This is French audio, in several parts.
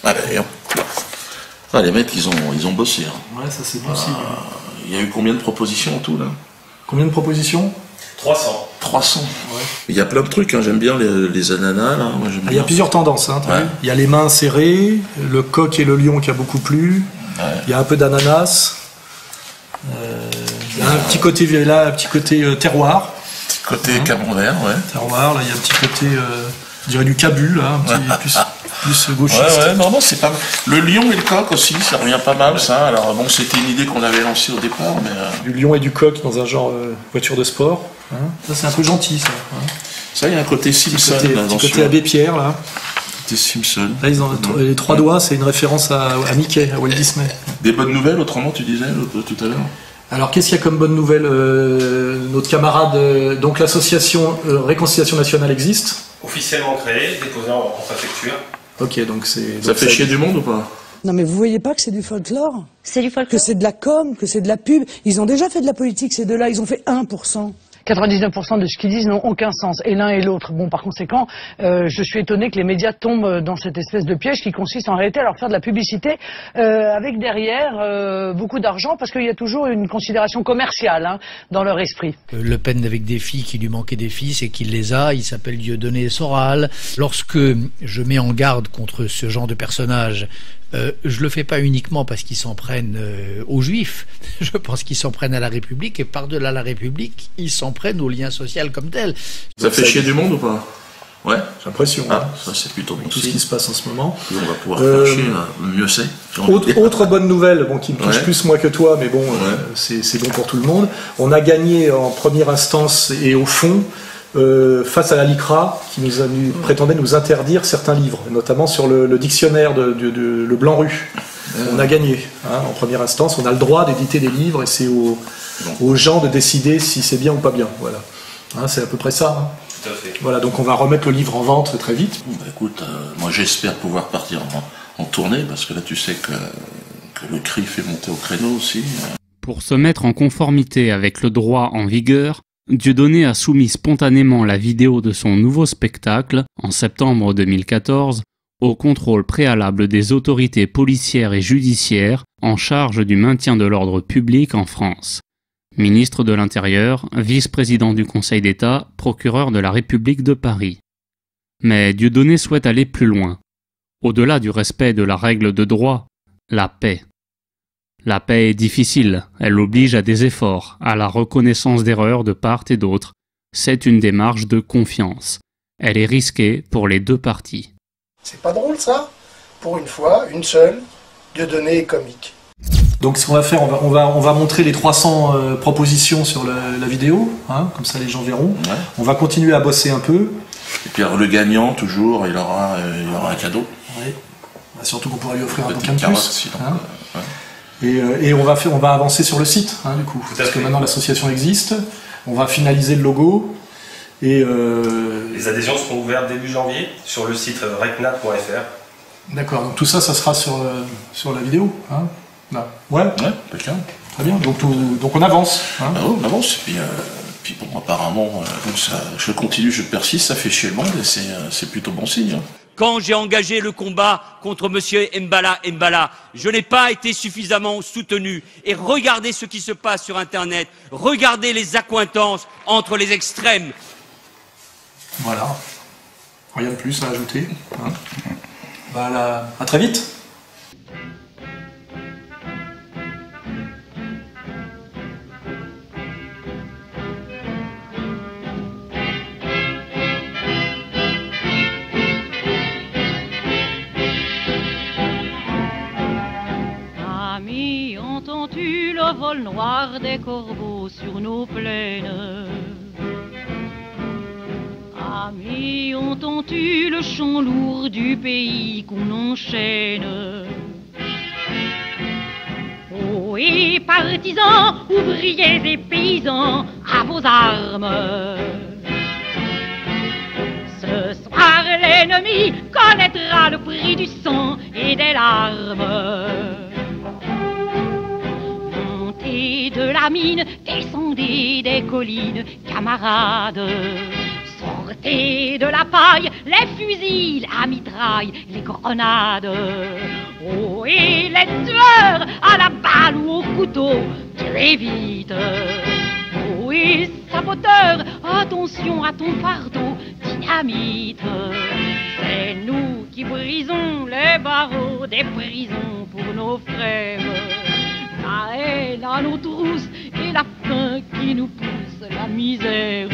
Ah d'ailleurs. Ah, les mecs, ils ont bossé. Hein. Ouais, ça c'est possible. Il y a eu combien de propositions en tout là? Combien de propositions? 300. 300. Ouais. Il y a plein de trucs, hein. J'aime bien les ananas. Là. Moi, j'aime Il y a bien. plusieurs tendances. Hein, Ouais. il y a les mains serrées, le coq et le lion qui a beaucoup plu. Ouais. Il y a un peu d'ananas. Il y a un petit côté terroir. Petit côté camembert, ouais. Terroir, là il y a un petit côté, je dirais du cabu, là, un petit plus gauchiste. Ouais, non, c'est pas mal. Le lion et le coq aussi, ça revient pas mal, ça. Alors bon, c'était une idée qu'on avait lancée au départ, mais... Du lion et du coq dans un genre voiture de sport. Hein. Ça c'est un peu gentil, ça. Hein. Ça, il y a un côté Simpson. Petit côté Abbé Pierre, là. Côté Simpson. Là, ils ont les trois doigts, c'est une référence à Mickey, à Walt Disney. Des bonnes nouvelles, autrement, tu disais tout à l'heure. Alors, qu'est-ce qu'il y a comme bonne nouvelle? Notre camarade, donc l'association Réconciliation Nationale existe. Officiellement créé, déposé en préfecture. Ok, donc c'est... Ça fait chier du monde ou pas? Non mais vous voyez pas que c'est du folklore? C'est du folklore. Que c'est de la com, que c'est de la pub. Ils ont déjà fait de la politique, ces deux-là, ils ont fait 1%. 99% de ce qu'ils disent n'ont aucun sens, et l'un et l'autre. Bon, par conséquent, je suis étonné que les médias tombent dans cette espèce de piège qui consiste en réalité à leur faire de la publicité avec derrière beaucoup d'argent, parce qu'il y a toujours une considération commerciale dans leur esprit. Le Pen avec des filles qui lui manquaient des fils et qu'il les a, il s'appelle Dieudonné Soral. Lorsque je mets en garde contre ce genre de personnage, je le fais pas uniquement parce qu'ils s'en prennent aux Juifs. Je pense qu'ils s'en prennent à la République, et par-delà la République, ils s'en prennent au lien social comme tel. Ça fait chier du monde ou pas? Ouais. J'ai l'impression. Ah, ça c'est plutôt bon. Tout ce qui se passe en ce moment. Puis on va pouvoir faire chier, mieux c'est. Autre bonne nouvelle, bon, qui me touche plus moi que toi, mais bon, c'est bon pour tout le monde. On a gagné en première instance et au fond, face à la LICRA, qui prétendait nous interdire certains livres, notamment sur le dictionnaire le Blanc-Rue. On a gagné en première instance, on a le droit d'éditer des livres, et c'est aux gens de décider si c'est bien ou pas bien. Voilà. C'est à peu près ça. Hein. Tout à fait. Voilà, donc on va remettre le livre en vente très vite. Bon, bah, écoute, moi j'espère pouvoir partir en tournée, parce que là tu sais que le cri fait monter au créneau aussi. Pour se mettre en conformité avec le droit en vigueur, Dieudonné a soumis spontanément la vidéo de son nouveau spectacle, en septembre 2014, au contrôle préalable des autorités policières et judiciaires en charge du maintien de l'ordre public en France. Ministre de l'Intérieur, vice-président du Conseil d'État, procureur de la République de Paris. Mais Dieudonné souhaite aller plus loin. Au-delà du respect de la règle de droit, la paix. La paix est difficile, elle oblige à des efforts, à la reconnaissance d'erreurs de part et d'autre. C'est une démarche de confiance. Elle est risquée pour les deux parties. C'est pas drôle ça? Pour une fois, une seule, Dieudonné est comique. Donc ce qu'on va faire, on va montrer les 300 propositions sur la vidéo, comme ça les gens verront. Ouais. On va continuer à bosser un peu. Et puis alors, le gagnant, toujours, il aura un cadeau. Oui. Surtout qu'on pourra lui offrir un bouquin de carotte, plus. Sinon, ouais. Et on va avancer sur le site, du coup. Parce que maintenant l'association existe. On va finaliser le logo. Et les adhésions seront ouvertes début janvier sur le site recnat.fr. D'accord, donc tout ça sera sur la vidéo. Là. Ouais, quelqu'un. Très bien, donc on avance. Ah oui, on avance, et puis bon, apparemment, je continue, je persiste, ça fait chier le monde, et c'est plutôt bon signe. Quand j'ai engagé le combat contre monsieur Mbala, je n'ai pas été suffisamment soutenu. Et regardez ce qui se passe sur Internet, regardez les accointances entre les extrêmes. Voilà, rien de plus à ajouter. Voilà, à très vite. Amis, entends-tu le vol noir des corbeaux sur nos plaines? Amis, entends-tu le chant lourd du pays qu'on enchaîne? Oh, et partisans, ouvriers et paysans, à vos armes! Ce soir, l'ennemi connaîtra le prix du sang et des larmes. Montez de la mine, descendez des collines, camarades. jeter de la paille, les fusils à mitraille, les grenades. Oh, et les tueurs à la balle ou au couteau, très vite. Oh, et saboteur, attention à ton fardeau, dynamite. C'est nous qui brisons les barreaux des prisons pour nos frères. La haine à nos trousses et la faim qui nous pousse la misère.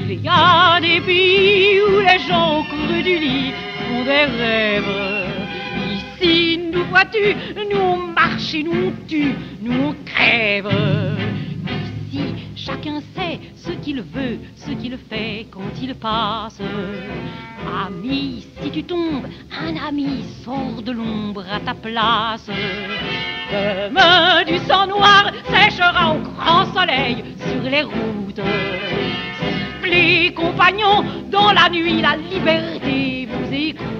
Il y a des pays où les gens courent du lit font des rêves. Ici, nous vois-tu, nous on marche et nous on tue, nous on crève. Ici, chacun sait ce qu'il veut, ce qu'il fait quand il passe. Ami, si tu tombes, un ami sort de l'ombre à ta place. Demain, du sang noir séchera au grand soleil sur les routes. Les compagnons, dans la nuit, la liberté vous écoute.